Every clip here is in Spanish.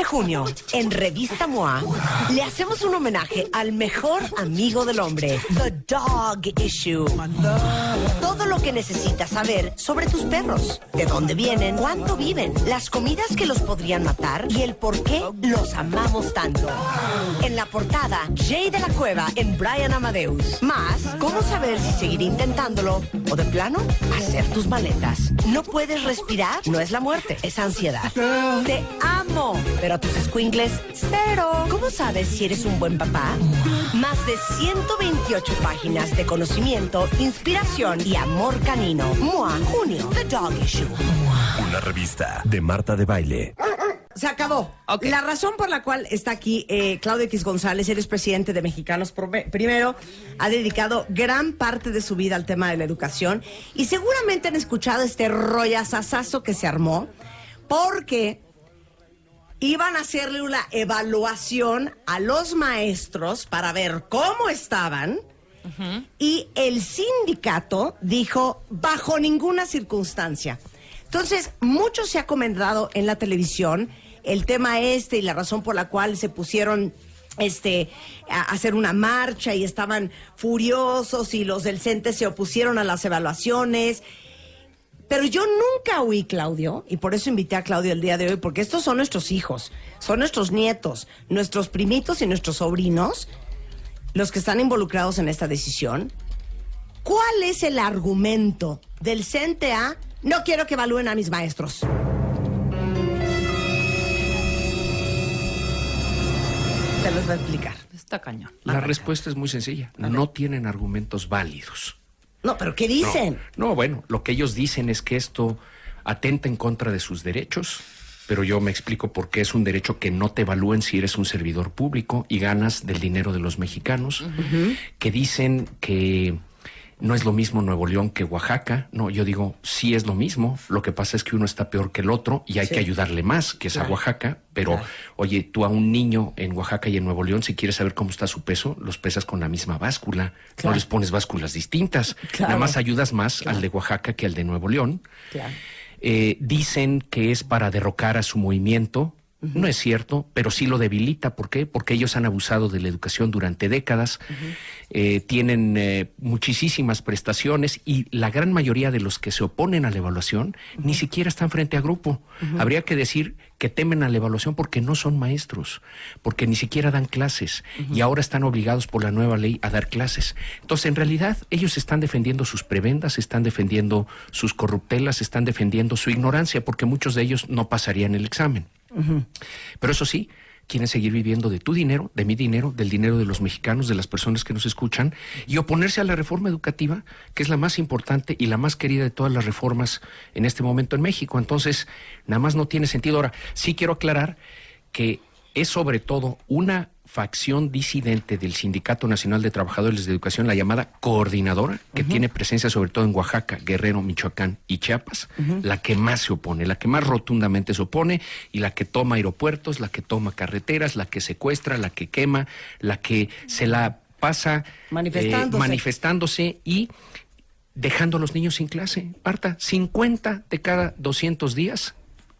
junio, en Revista MOA, le hacemos un homenaje al mejor amigo del hombre, The Dog Issue. Todo lo que necesitas saber sobre tus perros, de dónde vienen, cuánto viven, las comidas que los podrían matar y el por qué los amamos tanto. En la portada, Jay de la Cueva en Brian Amadeus. Más, cómo saber si seguir intentándolo o de plano, hacer tus maletas. No puedes respirar, no es la muerte, es ansiedad. Te amo, pero a tus escuincles, cero. ¿Cómo sabes si eres un buen papá? Más de 128 páginas de conocimiento, inspiración y amor canino. MOA, junio, The Dog Issue. Una revista de Marta de Baile. Se acabó. Okay. La razón por la cual está aquí Claudio X González, él es presidente de Mexicanos Primero, ha dedicado gran parte de su vida al tema de la educación y seguramente han escuchado este rollazazazo que se armó porque iban a hacerle una evaluación a los maestros para ver cómo estaban. Y el sindicato dijo, bajo ninguna circunstancia. Entonces, mucho se ha comentado en la televisión el tema y la razón por la cual se pusieron a hacer una marcha y estaban furiosos y los del CENTE se opusieron a las evaluaciones. Pero yo nunca oí, Claudio, y por eso invité a Claudio el día de hoy, porque estos son nuestros hijos, son nuestros nietos, nuestros primitos y nuestros sobrinos, los que están involucrados en esta decisión. ¿Cuál es el argumento del CENTE a no quiero que evalúen a mis maestros? Te los voy a explicar. Está cañón. La respuesta es muy sencilla. No tienen argumentos válidos. No, ¿pero qué dicen? No, bueno, lo que ellos dicen es que esto atenta en contra de sus derechos, pero yo me explico por qué es un derecho que no te evalúen si eres un servidor público y ganas del dinero de los mexicanos, que dicen que no es lo mismo Nuevo León que Oaxaca. No, yo digo, sí es lo mismo. Lo que pasa es que uno está peor que el otro y hay que ayudarle más, que es a Oaxaca. Pero, oye, tú a un niño en Oaxaca y en Nuevo León, si quieres saber cómo está su peso, los pesas con la misma báscula. No les pones básculas distintas. Nada más ayudas más al de Oaxaca que al de Nuevo León. Dicen que es para derrocar a su movimiento. No es cierto, pero sí lo debilita. ¿Por qué? Porque ellos han abusado de la educación durante décadas, tienen muchísimas prestaciones y la gran mayoría de los que se oponen a la evaluación ni siquiera están frente a grupo. Habría que decir que temen a la evaluación porque no son maestros, porque ni siquiera dan clases y ahora están obligados por la nueva ley a dar clases. Entonces, en realidad, ellos están defendiendo sus prebendas, están defendiendo sus corruptelas, están defendiendo su ignorancia, porque muchos de ellos no pasarían el examen. Pero eso sí, quieren seguir viviendo de tu dinero, de mi dinero, del dinero de los mexicanos, de las personas que nos escuchan, y oponerse a la reforma educativa, que es la más importante y la más querida de todas las reformas en este momento en México. Entonces, nada más no tiene sentido. Ahora, sí quiero aclarar que es sobre todo una facción disidente del Sindicato Nacional de Trabajadores de Educación, la llamada Coordinadora, que tiene presencia sobre todo en Oaxaca, Guerrero, Michoacán y Chiapas, la que más se opone, la que más rotundamente se opone y la que toma aeropuertos, la que toma carreteras, la que secuestra, la que quema, la que se la pasa manifestándose y dejando a los niños sin clase. Marta, 50 de cada 200 días.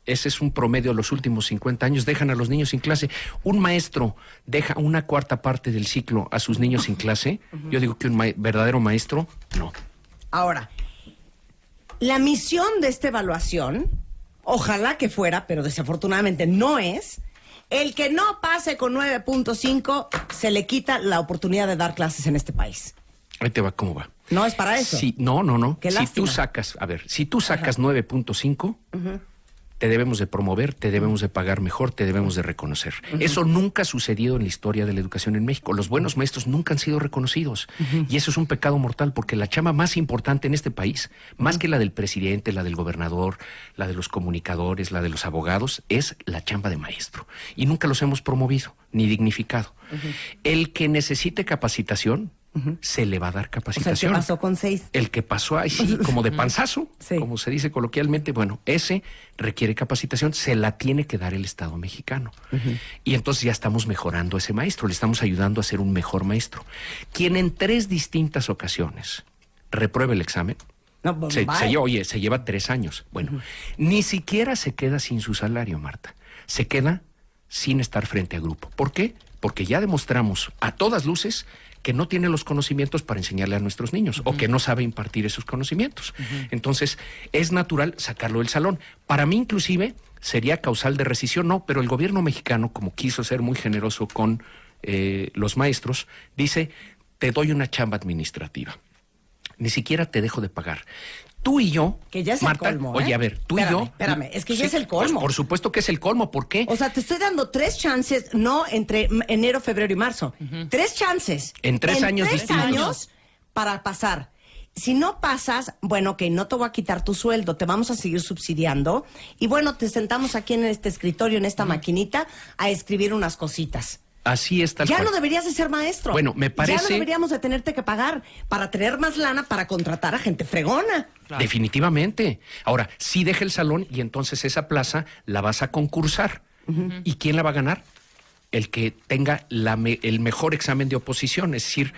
Ese es un promedio de los últimos 50 años, dejan a los niños sin clase. Un maestro deja una cuarta parte del ciclo a sus niños sin clase. Yo digo que un verdadero maestro, no. Ahora, la misión de esta evaluación, ojalá que fuera, pero desafortunadamente no es, el que no pase con 9.5 se le quita la oportunidad de dar clases en este país. Ahí te va, ¿cómo va? No es para eso. Sí, no. Qué si lástima. si tú sacas 9.5... te debemos de promover, te debemos de pagar mejor, te debemos de reconocer. Eso nunca ha sucedido en la historia de la educación en México. Los buenos maestros nunca han sido reconocidos. Y eso es un pecado mortal, porque la chamba más importante en este país, más que la del presidente, la del gobernador, la de los comunicadores, la de los abogados, es la chamba de maestro. Y nunca los hemos promovido, ni dignificado. El que necesite capacitación, se le va a dar capacitación. O sea, el que pasó con 6. El que pasó ahí, sí, como de panzazo, Sí. como se dice coloquialmente, bueno, ese requiere capacitación, se la tiene que dar el Estado mexicano. Y entonces ya estamos mejorando a ese maestro, le estamos ayudando a ser un mejor maestro. Quien en 3 distintas ocasiones repruebe el examen, No, se lleva 3 años. Bueno, ni siquiera se queda sin su salario, Marta. Se queda sin estar frente a grupo. ¿Por qué? Porque ya demostramos a todas luces que no tiene los conocimientos para enseñarle a nuestros niños o que no sabe impartir esos conocimientos. Entonces, es natural sacarlo del salón. Para mí, inclusive, sería causal de rescisión, no, pero el gobierno mexicano, como quiso ser muy generoso con los maestros, dice, te doy una chamba administrativa. Ni siquiera te dejo de pagar. Tú y yo, que ya es Marta, el colmo, oye, a ver, tú y yo... Espérame, es que ya sí, es el colmo. Pues por supuesto que es el colmo, ¿por qué? O sea, te estoy dando 3 chances, no entre enero, febrero y marzo. 3 chances. En 3 años distintos. distintos. Años para pasar. Si no pasas, bueno, ok, no te voy a quitar tu sueldo, te vamos a seguir subsidiando. Y bueno, te sentamos aquí en este escritorio, en esta maquinita, a escribir unas cositas. Así es, tal Ya cual. no deberías de ser maestro. Bueno, me parece... Ya no deberíamos de tenerte que pagar para tener más lana para contratar a gente fregona. Claro. Definitivamente. Ahora, sí deja el salón y entonces esa plaza la vas a concursar. ¿Y quién la va a ganar? El que tenga el mejor examen de oposición. Es decir,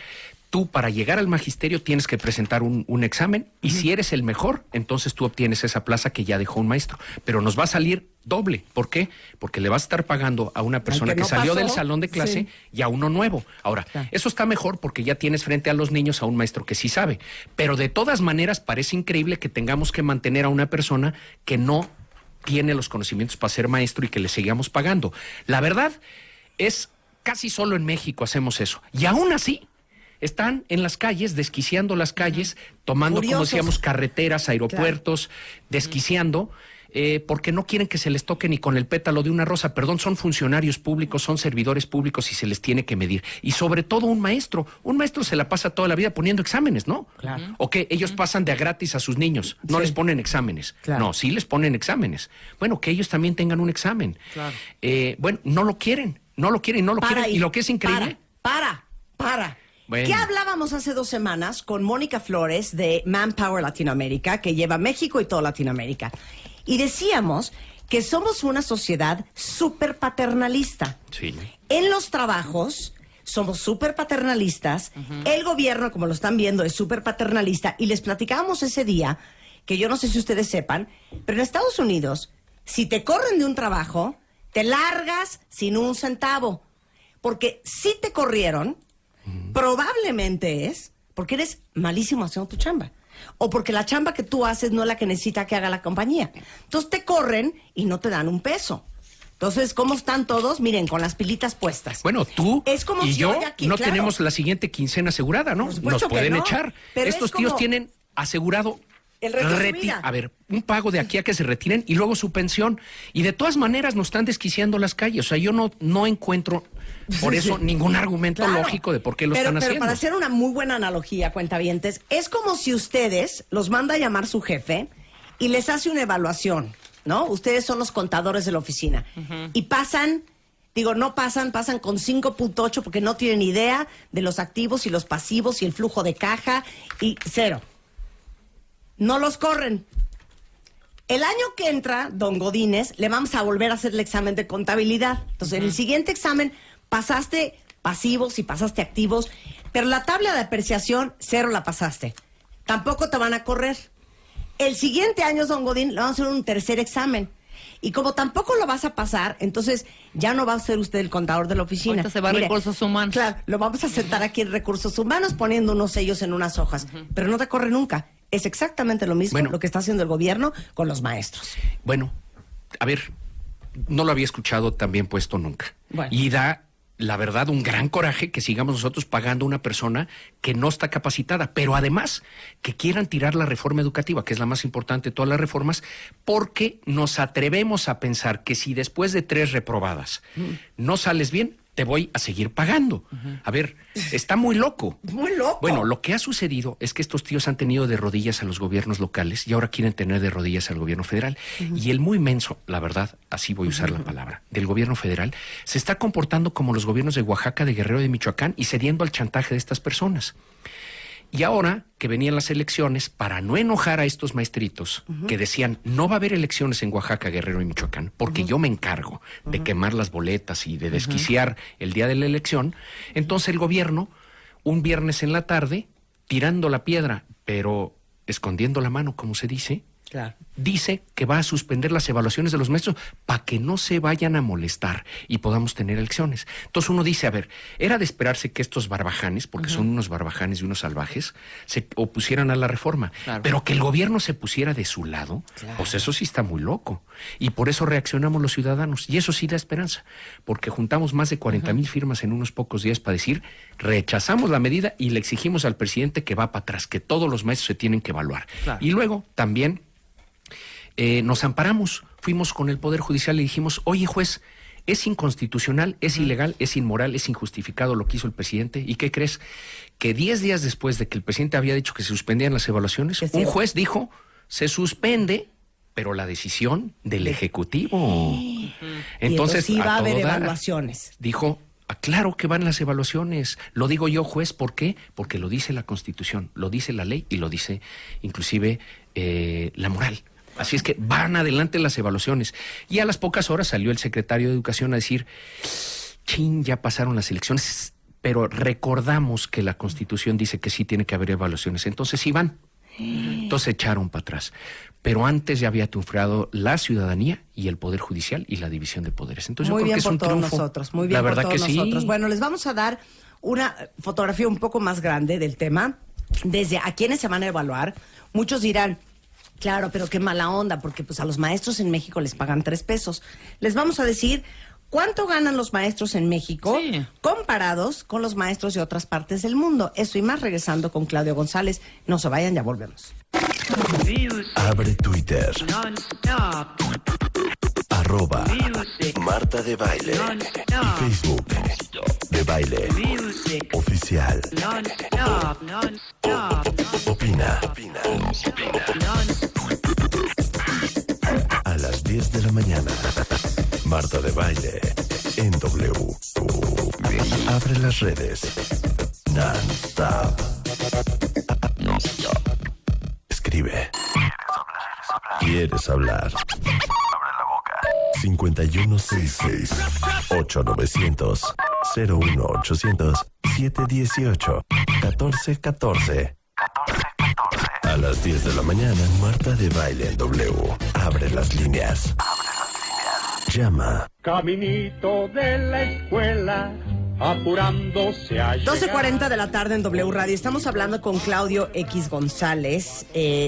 tú para llegar al magisterio tienes que presentar un examen y si eres el mejor, entonces tú obtienes esa plaza que ya dejó un maestro. Pero nos va a salir doble. ¿Por qué? Porque le vas a estar pagando a una persona que salió del salón de clase y a uno nuevo. Ahora, eso está mejor porque ya tienes frente a los niños a un maestro que sí sabe. Pero de todas maneras parece increíble que tengamos que mantener a una persona que no tiene los conocimientos para ser maestro y que le sigamos pagando. La verdad es, casi solo en México hacemos eso. Y aún así... están en las calles, desquiciando las calles, tomando, Furiosos. como decíamos, carreteras, aeropuertos, desquiciando, porque no quieren que se les toque ni con el pétalo de una rosa. Perdón, son funcionarios públicos, son servidores públicos y se les tiene que medir. Y sobre todo un maestro se la pasa toda la vida poniendo exámenes, ¿no? Claro. O que ellos pasan de a gratis a sus niños, no les ponen exámenes. Claro. No, sí les ponen exámenes. Bueno, que ellos también tengan un examen. Claro. Bueno, no lo quieren. Y lo que es increíble... Para. Bueno. ¿Qué hablábamos hace 2 semanas con Mónica Flores de Manpower Latinoamérica, que lleva México y toda Latinoamérica? Y decíamos que somos una sociedad súper paternalista. Sí. En los trabajos somos súper paternalistas. El gobierno, como lo están viendo, es súper paternalista. Y les platicábamos ese día, que yo no sé si ustedes sepan, pero en Estados Unidos, si te corren de un trabajo, te largas sin un centavo. Porque si te corrieron... probablemente es porque eres malísimo haciendo tu chamba o porque la chamba que tú haces no es la que necesita que haga la compañía. Entonces te corren y no te dan un peso. Entonces, ¿cómo están todos? Miren, con las pilitas puestas. Bueno, tú es como y si yo hoy aquí, no claro, tenemos la siguiente quincena asegurada, ¿no? Por supuesto Nos pueden que no, echar. pero Estos es tíos como... tienen asegurado el resto de su vida. A ver, un pago de aquí a que se retiren y luego su pensión. Y de todas maneras nos están desquiciando las calles. O sea, yo no encuentro por eso ningún argumento lógico de por qué lo están haciendo. Pero para hacer una muy buena analogía, cuentavientes, es como si ustedes los manda a llamar su jefe y les hace una evaluación, ¿no? Ustedes son los contadores de la oficina. Y pasan con 5.8 porque no tienen idea de los activos y los pasivos y el flujo de caja y 0. No los corren. El año que entra, don Godínez, le vamos a volver a hacer el examen de contabilidad. Entonces, en el siguiente examen pasaste pasivos y pasaste activos, pero la tabla de apreciación, 0 la pasaste. Tampoco te van a correr. El siguiente año, don Godín, le vamos a hacer un tercer examen. Y como tampoco lo vas a pasar, entonces ya no va a ser usted el contador de la oficina. Ahorita se va a recursos humanos. Claro, lo vamos a sentar aquí en recursos humanos poniendo unos sellos en unas hojas, pero no te corre nunca. Es exactamente lo mismo lo que está haciendo el gobierno con los maestros. Bueno, a ver, no lo había escuchado tan bien puesto nunca. Bueno. Y da, la verdad, un gran coraje que sigamos nosotros pagando a una persona que no está capacitada, pero además que quieran tirar la reforma educativa, que es la más importante de todas las reformas, porque nos atrevemos a pensar que si después de 3 reprobadas no sales bien, te voy a seguir pagando. A ver, está muy loco. Muy loco. Bueno, lo que ha sucedido es que estos tíos han tenido de rodillas a los gobiernos locales y ahora quieren tener de rodillas al gobierno federal. Y el muy menso, la verdad, así voy a usar la palabra, del gobierno federal, se está comportando como los gobiernos de Oaxaca, de Guerrero y de Michoacán y cediendo al chantaje de estas personas. Y ahora que venían las elecciones, para no enojar a estos maestritos que decían, no va a haber elecciones en Oaxaca, Guerrero y Michoacán, porque yo me encargo de quemar las boletas y de desquiciar el día de la elección, entonces el gobierno, un viernes en la tarde, tirando la piedra, pero escondiendo la mano, como se dice, dice que va a suspender las evaluaciones de los maestros para que no se vayan a molestar y podamos tener elecciones. Entonces uno dice, a ver, era de esperarse que estos barbajanes, porque son unos barbajanes y unos salvajes, se opusieran a la reforma. Claro. Pero que el gobierno se pusiera de su lado, pues eso sí está muy loco. Y por eso reaccionamos los ciudadanos. Y eso sí da esperanza, porque juntamos más de 40,000 firmas en unos pocos días para decir, rechazamos la medida y le exigimos al presidente que va para atrás, que todos los maestros se tienen que evaluar. Claro. Y luego también nos amparamos, fuimos con el Poder Judicial y dijimos, oye juez, es inconstitucional, es ilegal, es inmoral, es injustificado lo que hizo el presidente. ¿Y qué crees? Que 10 días después de que el presidente había dicho que se suspendían las evaluaciones, un juez dijo, se suspende, pero la decisión del Ejecutivo. Entonces, sí va a haber evaluaciones. Dijo, claro que van las evaluaciones. Lo digo yo, juez, ¿por qué? Porque lo dice la Constitución, lo dice la ley y lo dice inclusive la moral. Así es que van adelante las evaluaciones. Y a las pocas horas salió el secretario de Educación a decir, chin, ya pasaron las elecciones, pero recordamos que la Constitución dice que sí tiene que haber evaluaciones. Entonces sí van. Entonces echaron para atrás. Pero antes ya había triunfado la ciudadanía y el Poder Judicial y la división de poderes. Entonces muy yo creo que es un triunfo. Muy bien por todos nosotros. Muy bien la verdad por todos que nosotros. Sí. Bueno, les vamos a dar una fotografía un poco más grande del tema. Desde a quiénes se van a evaluar. Muchos dirán, claro, pero qué mala onda, porque pues a los maestros en México les pagan 3 pesos. Les vamos a decir cuánto ganan los maestros en México comparados con los maestros de otras partes del mundo. Eso y más regresando con Claudio González. No se vayan, ya volvemos. Abre Twitter. @Marta de Baile. Y Facebook. De Baile. Oficial. Opina. A las 10 de la mañana. Marta de Baile. En W. Abre las redes. Non-stop. Escribe. ¿Quieres hablar? Abre la boca. 5166-01800-718-1414. A las 10 de la mañana, Marta de Baile en W. Abre las líneas. Llama. Caminito de la escuela, apurándose a 12:40 de la tarde en W Radio. Estamos hablando con Claudio X González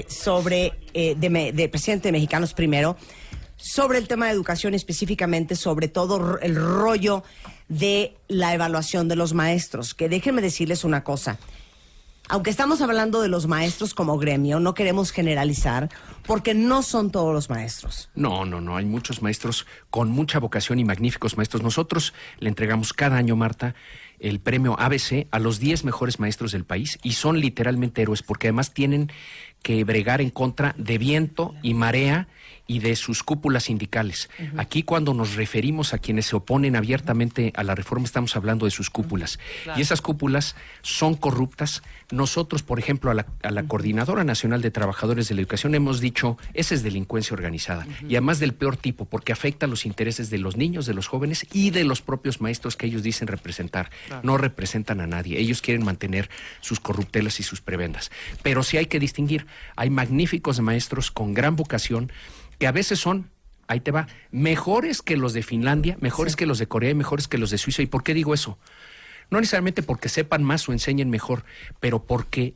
sobre, de presidente de Mexicanos Primero, sobre el tema de educación, específicamente sobre todo el rollo de la evaluación de los maestros. Que déjenme decirles una cosa. Aunque estamos hablando de los maestros como gremio, no queremos generalizar, porque no son todos los maestros. No. Hay muchos maestros con mucha vocación y magníficos maestros. Nosotros le entregamos cada año, Marta, el premio ABC a los 10 mejores maestros del país y son literalmente héroes porque además tienen que bregar en contra de viento y marea y de sus cúpulas sindicales. Aquí cuando nos referimos a quienes se oponen abiertamente a la reforma estamos hablando de sus cúpulas. Claro. Y esas cúpulas son corruptas. Nosotros, por ejemplo, a la Coordinadora Nacional de Trabajadores de la Educación hemos dicho, esa es delincuencia organizada. Y además del peor tipo, porque afecta los intereses de los niños, de los jóvenes y de los propios maestros que ellos dicen representar. Claro. No representan a nadie. Ellos quieren mantener sus corruptelas y sus prebendas. Pero sí hay que distinguir. Hay magníficos maestros con gran vocación que a veces son, ahí te va, mejores que los de Finlandia, mejores que los de Corea y mejores que los de Suiza. ¿Y por qué digo eso? No necesariamente porque sepan más o enseñen mejor, pero porque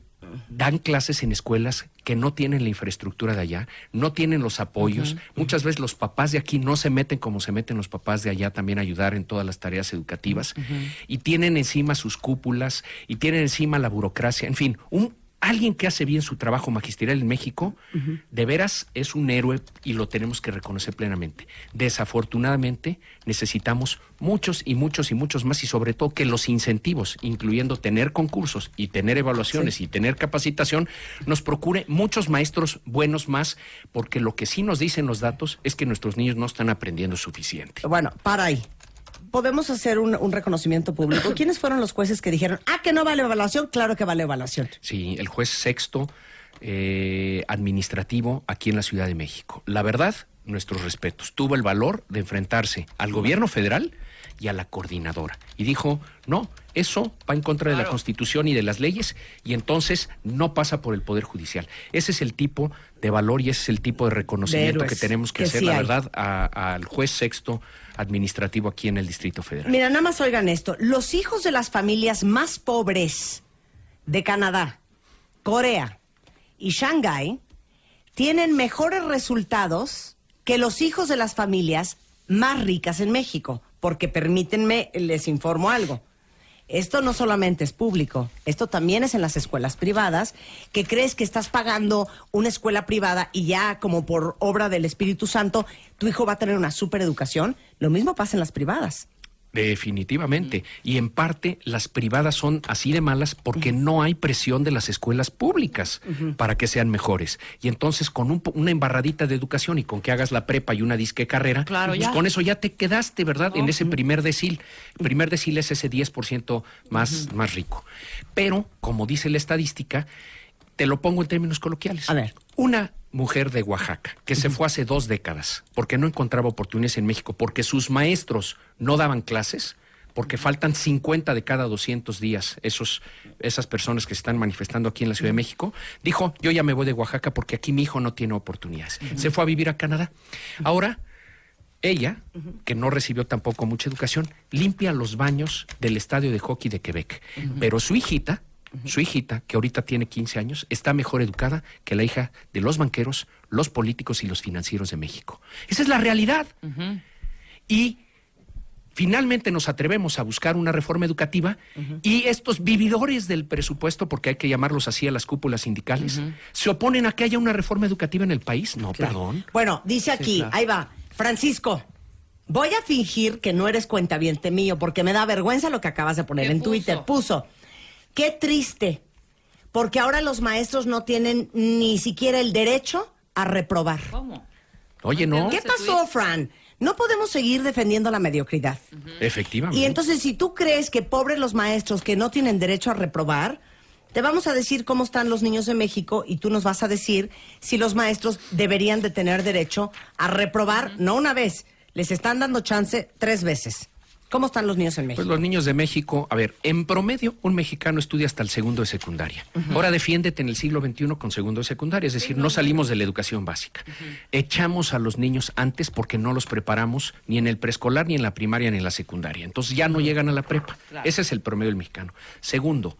dan clases en escuelas que no tienen la infraestructura de allá, no tienen los apoyos. Muchas veces los papás de aquí no se meten como se meten los papás de allá también a ayudar en todas las tareas educativas. Y tienen encima sus cúpulas y tienen encima la burocracia. En fin, alguien que hace bien su trabajo magisterial en México, de veras es un héroe y lo tenemos que reconocer plenamente. Desafortunadamente necesitamos muchos y muchos y muchos más y sobre todo que los incentivos, incluyendo tener concursos y tener evaluaciones y tener capacitación, nos procure muchos maestros buenos más, porque lo que sí nos dicen los datos es que nuestros niños no están aprendiendo suficiente. Bueno, para ahí. Podemos hacer un reconocimiento público. ¿Quiénes fueron los jueces que dijeron, que no vale evaluación? Claro que vale evaluación. Sí, el juez sexto administrativo aquí en la Ciudad de México. La verdad, nuestros respetos, tuvo el valor de enfrentarse al gobierno federal y a la coordinadora. Y dijo, no, eso va en contra de la Constitución y de las leyes, y entonces no pasa por el Poder Judicial. Ese es el tipo de valor y ese es el tipo de reconocimiento que tenemos que hacer, sí la hay. verdad, al juez sexto administrativo aquí en el Distrito Federal. Mira, nada más oigan esto. Los hijos de las familias más pobres de Canadá, Corea y Shanghái tienen mejores resultados que los hijos de las familias más ricas en México. Porque permítanme, les informo algo. Esto no solamente es público, esto también es en las escuelas privadas, que crees que estás pagando una escuela privada y ya como por obra del Espíritu Santo, tu hijo va a tener una súper educación. Lo mismo pasa en las privadas. Definitivamente. Y en parte las privadas son así de malas porque no hay presión de las escuelas públicas para que sean mejores. Y entonces con una embarradita de educación y con que hagas la prepa y una disque carrera, pues con eso ya te quedaste, ¿verdad? En ese primer decil. El primer decil es ese 10% más rico. Pero, como dice la estadística, te lo pongo en términos coloquiales. A ver. Una mujer de Oaxaca que se fue hace 2 décadas porque no encontraba oportunidades en México, porque sus maestros no daban clases, porque faltan 50 de cada 200 días esas personas que se están manifestando aquí en la Ciudad de México, dijo, yo ya me voy de Oaxaca porque aquí mi hijo no tiene oportunidades. Se fue a vivir a Canadá. Ahora, ella, que no recibió tampoco mucha educación, limpia los baños del estadio de hockey de Quebec. Pero su hijita, que ahorita tiene 15 años, está mejor educada que la hija de los banqueros, los políticos y los financieros de México. Esa es la realidad. Y finalmente nos atrevemos a buscar una reforma educativa y estos vividores del presupuesto, porque hay que llamarlos así a las cúpulas sindicales, se oponen a que haya una reforma educativa en el país. No, perdón. Bueno, dice aquí, ahí va, Francisco, voy a fingir que no eres cuentaviente mío porque me da vergüenza lo que acabas de poner en Twitter. Puso, qué triste, porque ahora los maestros no tienen ni siquiera el derecho a reprobar. ¿Cómo? Oye, no. ¿Qué pasó, Fran? No podemos seguir defendiendo la mediocridad. Efectivamente. Y entonces, si tú crees que pobres los maestros que no tienen derecho a reprobar, te vamos a decir cómo están los niños de México y tú nos vas a decir si los maestros deberían de tener derecho a reprobar, no una vez, les están dando chance 3 veces. ¿Cómo están los niños en México? Pues los niños de México, a ver, en promedio un mexicano estudia hasta el 2º de secundaria. Ahora defiéndete en el siglo XXI con 2º de secundaria, es decir, no salimos de la educación básica. Echamos a los niños antes porque no los preparamos ni en el preescolar, ni en la primaria, ni en la secundaria. Entonces ya no llegan a la prepa. Claro. Ese es el promedio del mexicano. Segundo,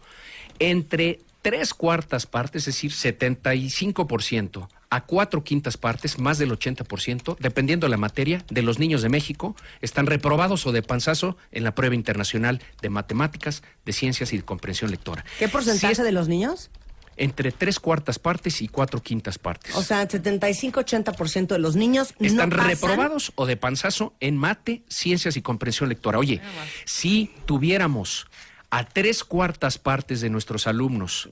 entre 3/4 partes, es decir, 75%, a 4/5 partes, más del 80%, dependiendo de la materia, de los niños de México, están reprobados o de panzazo en la prueba internacional de matemáticas, de ciencias y de comprensión lectora. ¿Qué porcentaje de los niños? Entre 3/4 partes y 4/5 partes. O sea, 75-80% de los niños están no pasan. reprobados o de panzazo en mate, ciencias y comprensión lectora. Oye, si tuviéramos a 3/4 partes de nuestros alumnos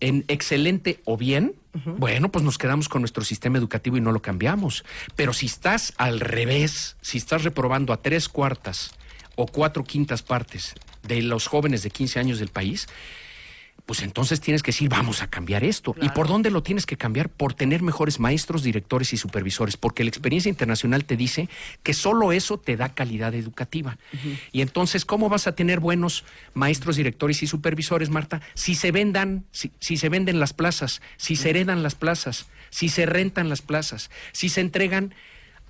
en excelente o bien, bueno, pues nos quedamos con nuestro sistema educativo y no lo cambiamos. Pero si estás al revés, si estás reprobando a 3/4 o 4/5 partes de los jóvenes de 15 años del país, pues entonces tienes que decir, vamos a cambiar esto. Claro. ¿Y por dónde lo tienes que cambiar? Por tener mejores maestros, directores y supervisores, porque la experiencia internacional te dice que solo eso te da calidad educativa. Y entonces, ¿cómo vas a tener buenos maestros, directores y supervisores, Marta? Si se venden las plazas, si se heredan las plazas, si se rentan las plazas, si se entregan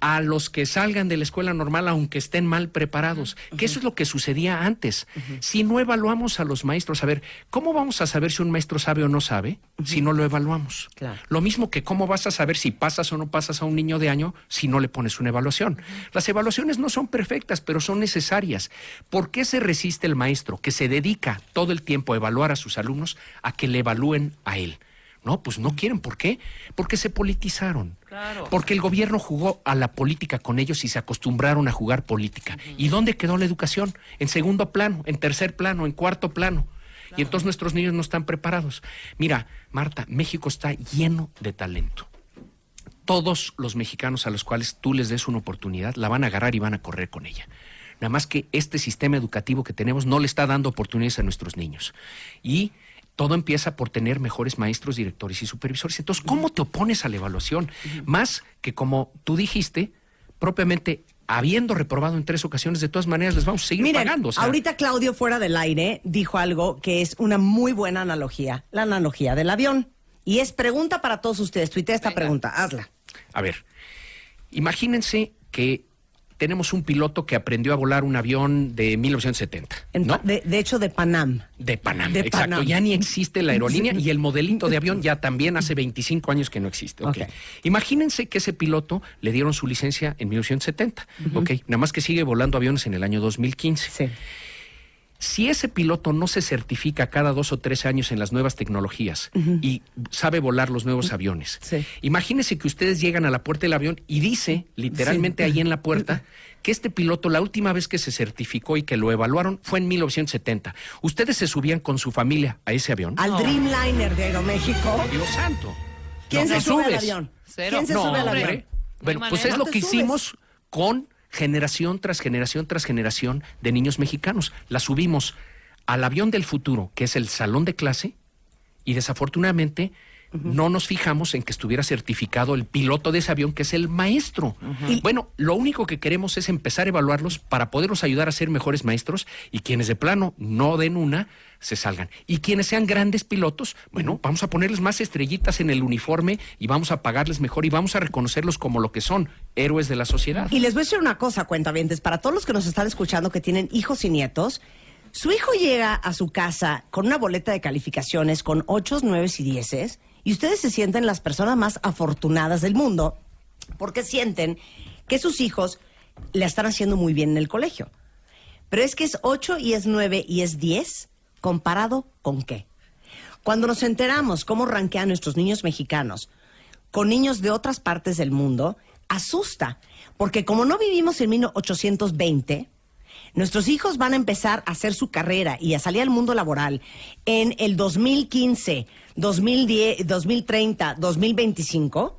a los que salgan de la escuela normal aunque estén mal preparados, que eso es lo que sucedía antes. Si no evaluamos a los maestros, a ver, ¿cómo vamos a saber si un maestro sabe o no sabe si no lo evaluamos? Claro. Lo mismo que cómo vas a saber si pasas o no pasas a un niño de año si no le pones una evaluación. Las evaluaciones no son perfectas, pero son necesarias. ¿Por qué se resiste el maestro que se dedica todo el tiempo a evaluar a sus alumnos a que le evalúen a él? No, pues no quieren. ¿Por qué? Porque se politizaron. Claro. Porque el gobierno jugó a la política con ellos y se acostumbraron a jugar política. ¿Y dónde quedó la educación? En segundo plano, en tercer plano, en cuarto plano. Y entonces nuestros niños no están preparados. Mira, Marta, México está lleno de talento. Todos los mexicanos a los cuales tú les des una oportunidad la van a agarrar y van a correr con ella. Nada más que este sistema educativo que tenemos no le está dando oportunidades a nuestros niños. Y todo empieza por tener mejores maestros, directores y supervisores. Entonces, ¿cómo te opones a la evaluación? Más que, como tú dijiste, propiamente habiendo reprobado en 3 ocasiones, de todas maneras les vamos a seguir pagando. O sea, ahorita Claudio, fuera del aire, dijo algo que es una muy buena analogía, la analogía del avión. Y es pregunta para todos ustedes. Tuitea esta pregunta, hazla. A ver, imagínense que tenemos un piloto que aprendió a volar un avión de 1970, ¿no? De hecho, de Panam. De Panam, De exacto. Panam. Ya ni existe la aerolínea y el modelito de avión ya también hace 25 años que no existe. Okay. Imagínense que ese piloto le dieron su licencia en 1970. Nada más que sigue volando aviones en el año 2015. Sí. Si ese piloto no se certifica cada 2 o 3 años en las nuevas tecnologías y sabe volar los nuevos aviones, imagínense que ustedes llegan a la puerta del avión y dice literalmente ahí en la puerta que este piloto, la última vez que se certificó y que lo evaluaron fue en 1970. ¿Ustedes se subían con su familia a ese avión? Al Dreamliner de Aeroméxico. Dios santo. ¿Quién se sube al subes. avión? Cero. ¿Quién se No, sube al hombre. avión? Bueno, pues manera. es lo ¿No que te subes? hicimos con generación tras generación tras generación de niños mexicanos. La subimos al avión del futuro, que es el salón de clase, y desafortunadamente no nos fijamos en que estuviera certificado el piloto de ese avión, que es el maestro. Bueno, lo único que queremos es empezar a evaluarlos para poderlos ayudar a ser mejores maestros, y quienes de plano no den una, se salgan. Y quienes sean grandes pilotos, bueno, vamos a ponerles más estrellitas en el uniforme y vamos a pagarles mejor y vamos a reconocerlos como lo que son, héroes de la sociedad. Y les voy a decir una cosa, cuentavientes, para todos los que nos están escuchando que tienen hijos y nietos, su hijo llega a su casa con una boleta de calificaciones con 8, 9 y 10, y ustedes se sienten las personas más afortunadas del mundo porque sienten que sus hijos le están haciendo muy bien en el colegio. Pero es que es 8 y es 9 y es 10, ¿comparado con qué? Cuando nos enteramos cómo rankean nuestros niños mexicanos con niños de otras partes del mundo, asusta, porque como no vivimos en 1820, nuestros hijos van a empezar a hacer su carrera y a salir al mundo laboral en el 2015, 2010, 2030, 2025.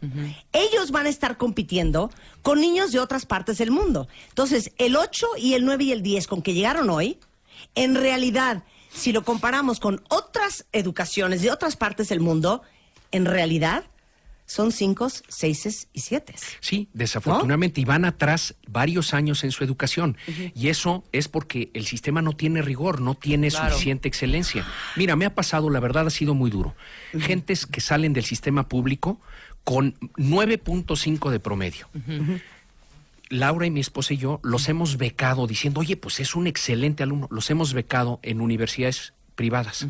Ellos van a estar compitiendo con niños de otras partes del mundo. Entonces, el 8 y el 9 y el 10 con que llegaron hoy, en realidad, si lo comparamos con otras educaciones de otras partes del mundo, en realidad son 5, 6 y 7. Sí, desafortunadamente, y van atrás varios años en su educación. Y eso es porque el sistema no tiene rigor, no tiene suficiente excelencia. Mira, me ha pasado, la verdad ha sido muy duro. Gentes que salen del sistema público con 9.5 de promedio. Laura y mi esposa y yo los hemos becado diciendo, oye, pues es un excelente alumno. Los hemos becado en universidades privadas.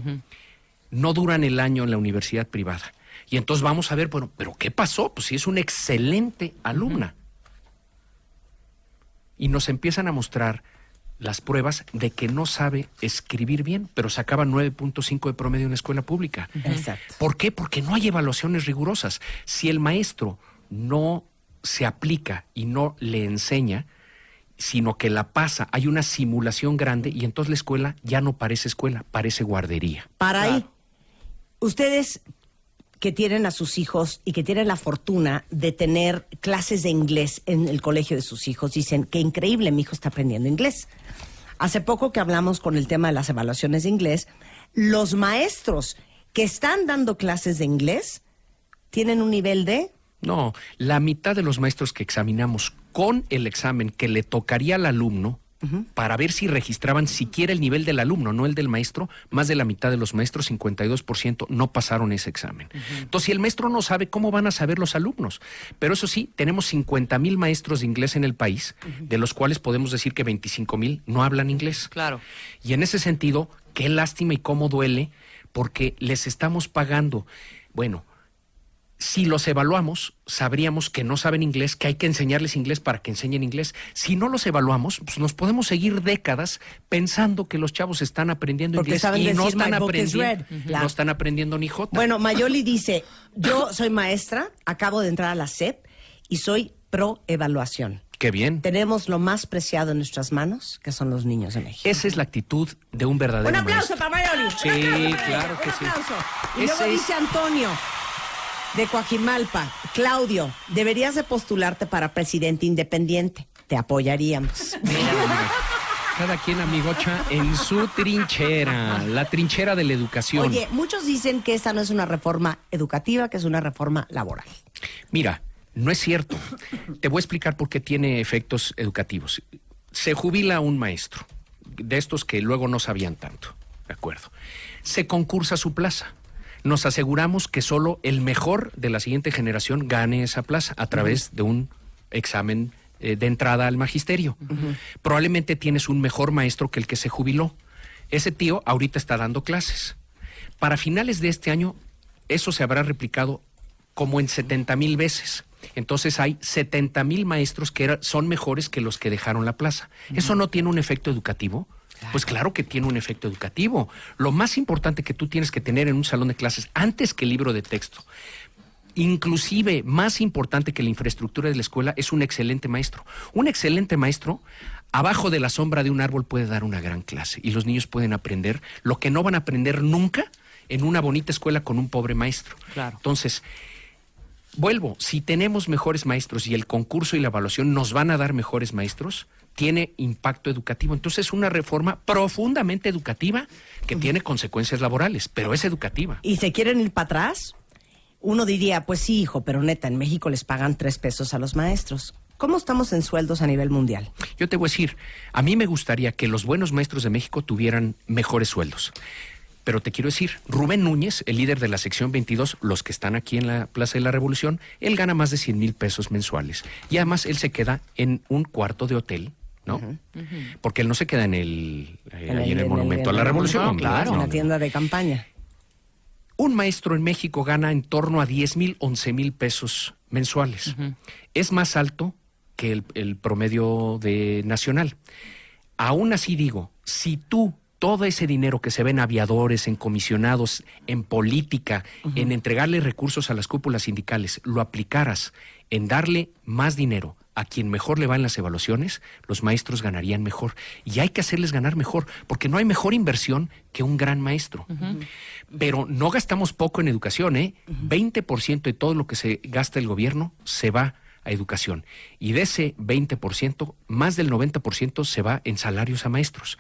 No duran el año en la universidad privada. Y entonces vamos a ver, bueno, ¿pero qué pasó? Pues sí, es una excelente alumna. Y nos empiezan a mostrar las pruebas de que no sabe escribir bien, pero sacaba 9.5 de promedio en la escuela pública. Exacto. ¿Por qué? Porque no hay evaluaciones rigurosas. Si el maestro no se aplica y no le enseña, sino que la pasa, hay una simulación grande y entonces la escuela ya no parece escuela, parece guardería. Para ahí, ustedes que tienen a sus hijos y que tienen la fortuna de tener clases de inglés en el colegio de sus hijos, dicen, qué increíble, mi hijo está aprendiendo inglés. Hace poco que hablamos con el tema de las evaluaciones de inglés, los maestros que están dando clases de inglés tienen un nivel de... No, la mitad de los maestros que examinamos con el examen que le tocaría al alumno, para ver si registraban siquiera el nivel del alumno, no el del maestro, más de la mitad de los maestros, 52%, no pasaron ese examen. Entonces, si el maestro no sabe, ¿cómo van a saber los alumnos? Pero eso sí, tenemos 50,000 maestros de inglés en el país, de los cuales podemos decir que 25,000 no hablan inglés. Claro. Y en ese sentido, qué lástima y cómo duele, porque les estamos pagando. Bueno, si los evaluamos, sabríamos que no saben inglés, que hay que enseñarles inglés para que enseñen inglés. Si no los evaluamos, pues nos podemos seguir décadas pensando que los chavos están aprendiendo Porque inglés saben y no decir, están "My book is aprendiendo, red". no están aprendiendo ni jota. Bueno, Mayoli dice, yo soy maestra, acabo de entrar a la SEP y soy pro evaluación. Qué bien. Tenemos lo más preciado en nuestras manos, que son los niños de México. Esa es la actitud de un verdadero Un aplauso maestro. para Mayoli. Sí, Un aplauso para claro ella, que un sí. aplauso. Y Ese luego es- dice Antonio, de Coajimalpa, Claudio, deberías de postularte para presidente independiente. Te apoyaríamos. cada quien, amigocha, en su trinchera, la trinchera de la educación. Oye, muchos dicen que esta no es una reforma educativa, que es una reforma laboral. Mira, no es cierto. Te voy a explicar por qué tiene efectos educativos. Se jubila un maestro, de estos que luego no sabían tanto, ¿de acuerdo? Se concursa su plaza. Nos aseguramos que solo el mejor de la siguiente generación gane esa plaza a través de un examen de entrada al magisterio. Probablemente tienes un mejor maestro que el que se jubiló. Ese tío ahorita está dando clases. Para finales de este año, eso se habrá replicado como en 70,000 veces. Entonces hay 70,000 maestros que son mejores que los que dejaron la plaza. ¿Eso no tiene un efecto educativo? Pues claro que tiene un efecto educativo. Lo más importante que tú tienes que tener en un salón de clases, antes que el libro de texto, inclusive más importante que la infraestructura de la escuela, es un excelente maestro. Un excelente maestro, abajo de la sombra de un árbol, puede dar una gran clase y los niños pueden aprender lo que no van a aprender nunca en una bonita escuela con un pobre maestro. Claro. Entonces, vuelvo, si tenemos mejores maestros y el concurso y la evaluación nos van a dar mejores maestros, tiene impacto educativo. Entonces es una reforma profundamente educativa que tiene consecuencias laborales, pero es educativa. ¿Y se quieren ir para atrás? Uno diría, pues sí, hijo, pero neta, en México les pagan 3 pesos a los maestros. ¿Cómo estamos en sueldos a nivel mundial? Yo te voy a decir, a mí me gustaría que los buenos maestros de México tuvieran mejores sueldos. Pero te quiero decir, Rubén Núñez, el líder de la sección 22, los que están aquí en la Plaza de la Revolución, él gana más de 100,000 pesos mensuales. Y además él se queda en un cuarto de hotel, ¿no? Porque él no se queda en el Monumento a la Revolución. No, claro, en la tienda de campaña. Un maestro en México gana en torno a 10,000, 11,000 pesos mensuales. Es más alto que el promedio nacional. Aún así digo, si tú todo ese dinero que se ve en aviadores, en comisionados, en política, en entregarle recursos a las cúpulas sindicales, lo aplicaras en darle más dinero a quien mejor le va en las evaluaciones, los maestros ganarían mejor. Y hay que hacerles ganar mejor, porque no hay mejor inversión que un gran maestro. Pero no gastamos poco en educación, ¿eh? 20% de todo lo que se gasta el gobierno se va a educación. Y de ese 20%, más del 90% se va en salarios a maestros.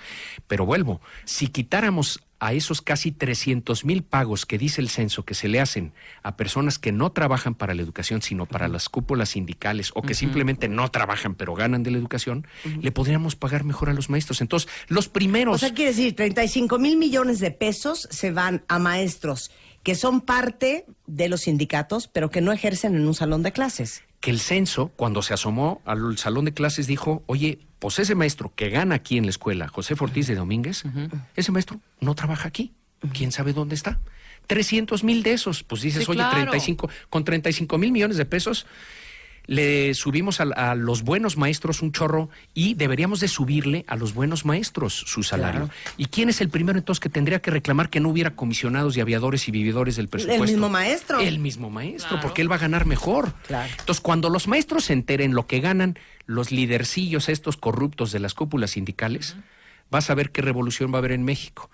Pero vuelvo, si quitáramos a esos casi 300,000 pagos que dice el censo que se le hacen a personas que no trabajan para la educación, sino para las cúpulas sindicales, o que simplemente no trabajan pero ganan de la educación, le podríamos pagar mejor a los maestros. Entonces, los primeros... O sea, quiere decir, 35,000 millones de pesos se van a maestros que son parte de los sindicatos, pero que no ejercen en un salón de clases. Que el censo, cuando se asomó al salón de clases, dijo, oye, pues ese maestro que gana aquí en la escuela, José Ortiz de Domínguez, ese maestro no trabaja aquí. ¿Quién sabe dónde está? 300,000 de esos. Pues dices, Sí, oye, claro. 35,000 millones de pesos, le subimos a los buenos maestros un chorro y deberíamos de subirle a los buenos maestros su salario. Claro. ¿Y quién es el primero entonces que tendría que reclamar que no hubiera comisionados y aviadores y vividores del presupuesto? El mismo maestro. El mismo maestro, Claro. porque él va a ganar mejor. Claro. Entonces, cuando los maestros se enteren lo que ganan los lidercillos estos corruptos de las cúpulas sindicales, vas a ver qué revolución va a haber en México.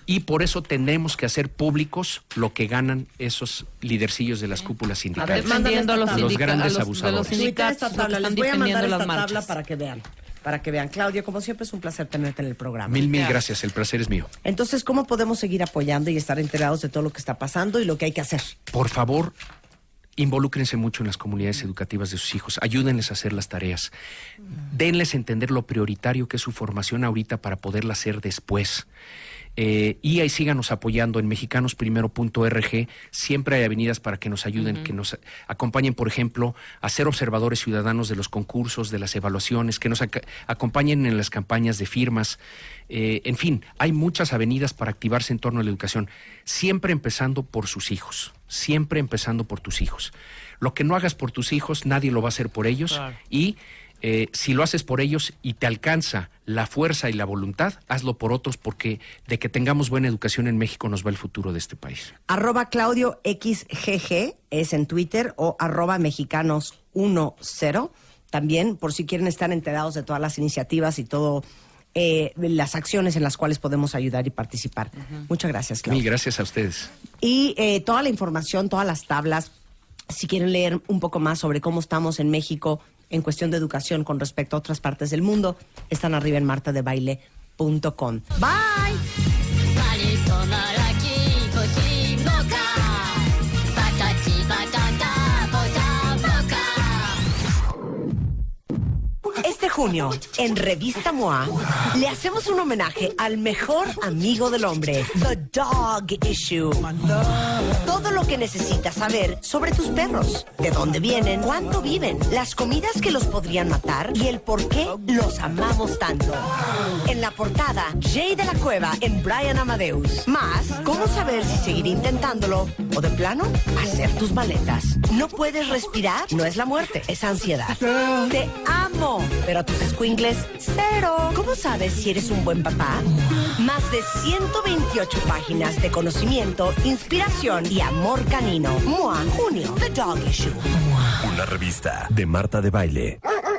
Y por eso tenemos que hacer públicos lo que ganan esos lidercillos de las cúpulas sindicales. Defendiendo a los, Mándale esta sindica- grandes a los- de abusadores. los Tuitea sindicatos esta que tabla. están Les voy a mandar defendiendo esta las tabla marchas. para que vean. Claudio, como siempre es un placer tenerte en el programa. Mil Gracias. gracias, el placer es mío. Entonces, ¿cómo podemos seguir apoyando y estar enterados de todo lo que está pasando y lo que hay que hacer? Por favor, involúcrense mucho en las comunidades educativas de sus hijos, ayúdenles a hacer las tareas, denles a entender lo prioritario que es su formación ahorita para poderla hacer después. Y ahí síganos apoyando en mexicanosprimero.org. Siempre hay avenidas para que nos ayuden, que nos acompañen, por ejemplo, a ser observadores ciudadanos de los concursos, de las evaluaciones, que nos acompañen en las campañas de firmas. En fin, hay muchas avenidas para activarse en torno a la educación, siempre empezando por sus hijos, siempre empezando por tus hijos. Lo que no hagas por tus hijos, nadie lo va a hacer por ellos. Claro. Y si lo haces por ellos y te alcanza la fuerza y la voluntad, hazlo por otros, porque de que tengamos buena educación en México nos va el futuro de este país. @ClaudioXGG es en Twitter o @mexicanos10. También, por si quieren estar enterados de todas las iniciativas y todo las acciones en las cuales podemos ayudar y participar. Muchas gracias, Claudio. Mil gracias a ustedes. Y toda la información, todas las tablas, si quieren leer un poco más sobre cómo estamos en México en cuestión de educación con respecto a otras partes del mundo están arriba en martadebaile.com. Bye. Este junio, en Revista MOA, le hacemos un homenaje al mejor amigo del hombre, The Dog Issue. Todo lo que necesitas saber sobre tus perros, de dónde vienen, cuánto viven, las comidas que los podrían matar y el por qué los amamos tanto. En la portada, Jay de la Cueva en Brian Amadeus. Más, cómo saber si seguir intentándolo o de plano, hacer tus maletas. No puedes respirar, no es la muerte, es ansiedad. Te amo, pero a tus escuincles, cero. ¿Cómo sabes si eres un buen papá? Más de 128 páginas de conocimiento, inspiración y amor canino. MOA, junio, The Dog Issue. Una revista de Marta de Baile.